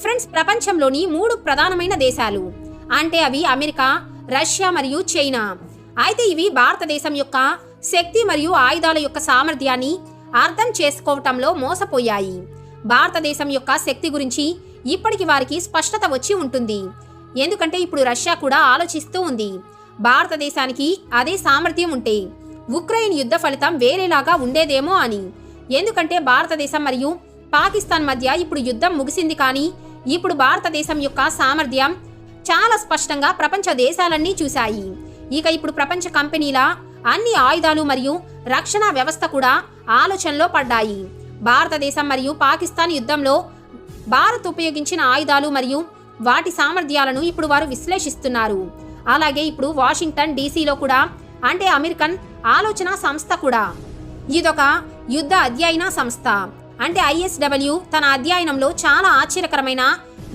Friends, ప్రపంచంలోని 3 ప్రధానమైన దేశాలు అంటే అవి అమెరికా, రష్యా మరియు చైనా. అయితే ఇవి భారతదేశం యొక్క శక్తి మరియు ఆయుధాల యొక్క సామర్థ్యాన్ని అర్థం చేసుకోవటంలో మోసపోయాయి. భారతదేశం యొక్క శక్తి గురించి ఇప్పటికి వారికి స్పష్టత వచ్చి ఉంటుంది. ఎందుకంటే ఇప్పుడు రష్యా కూడా ఆలోచిస్తూ ఉంది, భారతదేశానికి అదే సామర్థ్యం ఉంటే ఉక్రెయిన్ యుద్ధ ఫలితం వేరేలాగా ఉండేదేమో అని. ఎందుకంటే భారతదేశం మరియు పాకిస్తాన్ మధ్య ఇప్పుడు యుద్ధం ముగిసింది, కానీ ఇప్పుడు భారతదేశం యొక్క సామర్థ్యం చాలా స్పష్టంగా ప్రపంచ దేశాలన్నీ చూశాయి. ఇక ఇప్పుడు ప్రపంచ కంపెనీల అన్ని ఆయుధాలు మరియు రక్షణ వ్యవస్థ కూడా ఆలోచనలో పడ్డాయి. భారతదేశం మరియు పాకిస్తాన్ యుద్ధంలో భారత్ ఉపయోగించిన ఆయుధాలు మరియు వాటి సామర్థ్యాలను ఇప్పుడు వారు విశ్లేషిస్తున్నారు. అలాగే ఇప్పుడు వాషింగ్టన్ డీసీలో కూడా, అంటే అమెరికన్ ఆలోచన సంస్థ కూడా ఇదొక యుద్ధ అధ్యయన సంస్థ అంటే ISW తన అధ్యయనంలో చాలా ఆశ్చర్యకరమైన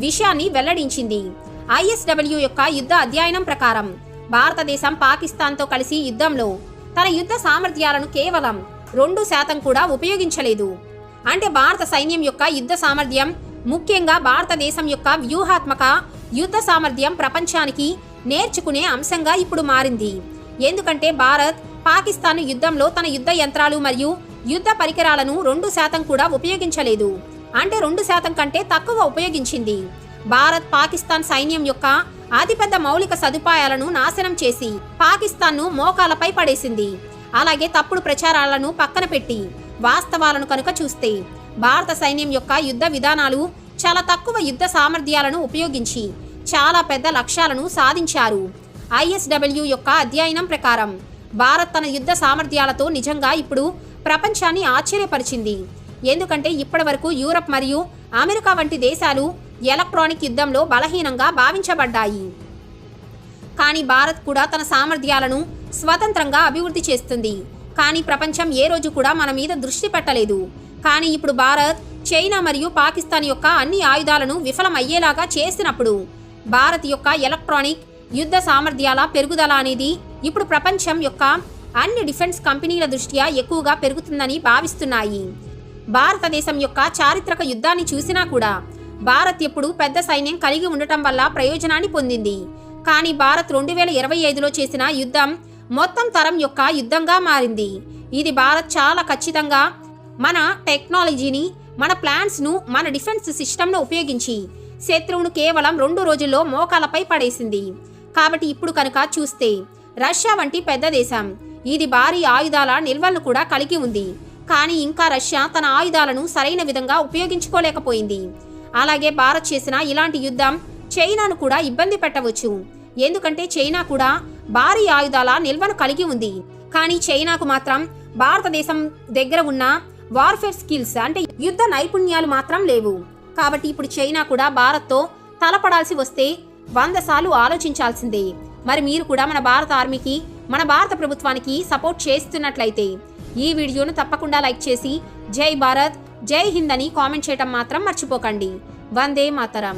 విషయాన్ని వెల్లడించింది. ISW యొక్క యుద్ధ అధ్యయనం ప్రకారం భారతదేశం పాకిస్తాన్తో కలిసి యుద్ధంలో తన యుద్ధ సామర్థ్యాలను కేవలం 2% కూడా ఉపయోగించలేదు. అంటే భారత సైన్యం యొక్క యుద్ధ సామర్థ్యం, ముఖ్యంగా భారతదేశం యొక్క వ్యూహాత్మక యుద్ధ సామర్థ్యం ప్రపంచానికి నేర్చుకునే అంశంగా ఇప్పుడు మారింది. ఎందుకంటే భారత్ పాకిస్తాన్ యుద్ధంలో తన యుద్ధ యంత్రాలు మరియు యుద్ధ పరికరాలను 2% కూడా ఉపయోగించలేదు. అంటే 2% కంటే తక్కువ ఉపయోగించింది. భారత్ పాకిస్తాన్ సైన్యం యొక్క అతిపెద్ద మౌలిక సదుపాయాలను నాశనం చేసి పాకిస్తాన్ను మోకాలపై పడేసింది. అలాగే తప్పుడు ప్రచారాలను పక్కన పెట్టి వాస్తవాలను కనుక చూస్తే భారత సైన్యం యొక్క యుద్ధ విధానాలు చాలా తక్కువ యుద్ధ సామర్థ్యాలను ఉపయోగించి చాలా పెద్ద లక్ష్యాలను సాధించారు. ISW యొక్క అధ్యయనం ప్రకారం భారత్ తన యుద్ధ సామర్థ్యాలతో నిజంగా ఇప్పుడు ప్రపంచాన్ని ఆశ్చర్యపరిచింది. ఎందుకంటే ఇప్పటి వరకు యూరప్ మరియు అమెరికా వంటి దేశాలు ఎలక్ట్రానిక్ యుద్ధంలో బలహీనంగా భావించబడ్డాయి. కానీ భారత్ కూడా తన సామర్థ్యాలను స్వతంత్రంగా అభివృద్ధి చేస్తుంది. కానీ ప్రపంచం ఏ రోజు కూడా మన మీద దృష్టి పెట్టలేదు. కానీ ఇప్పుడు భారత్, చైనా మరియు పాకిస్తాన్ యొక్క అన్ని ఆయుధాలను విఫలమయ్యేలాగా చేసినప్పుడు భారత్ యొక్క ఎలక్ట్రానిక్ యుద్ధ సామర్థ్యాల పెరుగుదల అనేది ఇప్పుడు ప్రపంచం యొక్క అన్ని డిఫెన్స్ కంపెనీల దృష్ట్యా ఎక్కువగా పెరుగుతుందని భావిస్తున్నాయి. భారతదేశం యొక్క చారిత్రక యుద్ధాన్ని చూసినా కూడా భారత్ ఎప్పుడు పెద్ద సైన్యం కలిగి ఉండటం వల్ల ప్రయోజనాన్ని పొందింది. కానీ భారత్ 2025లో చేసిన యుద్ధం మొత్తం తరం యొక్క యుద్ధంగా మారింది. ఇది భారత్ చాలా ఖచ్చితంగా మన టెక్నాలజీని, మన ప్లాన్స్ను, మన డిఫెన్స్ సిస్టమ్ను ఉపయోగించి శత్రువును కేవలం 2 రోజుల్లో మోకాలపై పడేసింది. కాబట్టి ఇప్పుడు కనుక చూస్తే రష్యా వంటి పెద్ద దేశం, ఇది భారీ ఆయుధాల నిల్వలను కూడా కలిగి ఉంది. కానీ ఇంకా రష్యా తన ఆయుధాలను సరైన విధంగా ఉపయోగించుకోలేకపోయింది. అలాగే భారత్ చేసిన ఇలాంటి యుద్ధం చైనాను కూడా ఇబ్బంది పెట్టవచ్చు. ఎందుకంటే చైనా కూడా భారీ ఆయుధాల నిల్వను కలిగి ఉంది. కానీ చైనాకు మాత్రం భారతదేశం దగ్గర ఉన్న వార్ఫేర్ స్కిల్స్ అంటే యుద్ధ నైపుణ్యాలు మాత్రం లేవు. కాబట్టి ఇప్పుడు చైనా కూడా భారత్తో తలపడాల్సి వస్తే 100 సార్లు ఆలోచించాల్సిందే. మరి మీరు కూడా మన భారత ఆర్మీకి, మన భారత ప్రభుత్వానికి సపోర్ట్ చేస్తున్నట్లయితే ఈ వీడియోను తప్పకుండా లైక్ చేసి జై భారత్, జై హింద్ అని కామెంట్ చేయడం మాత్రం మర్చిపోకండి. వందే మాతరం.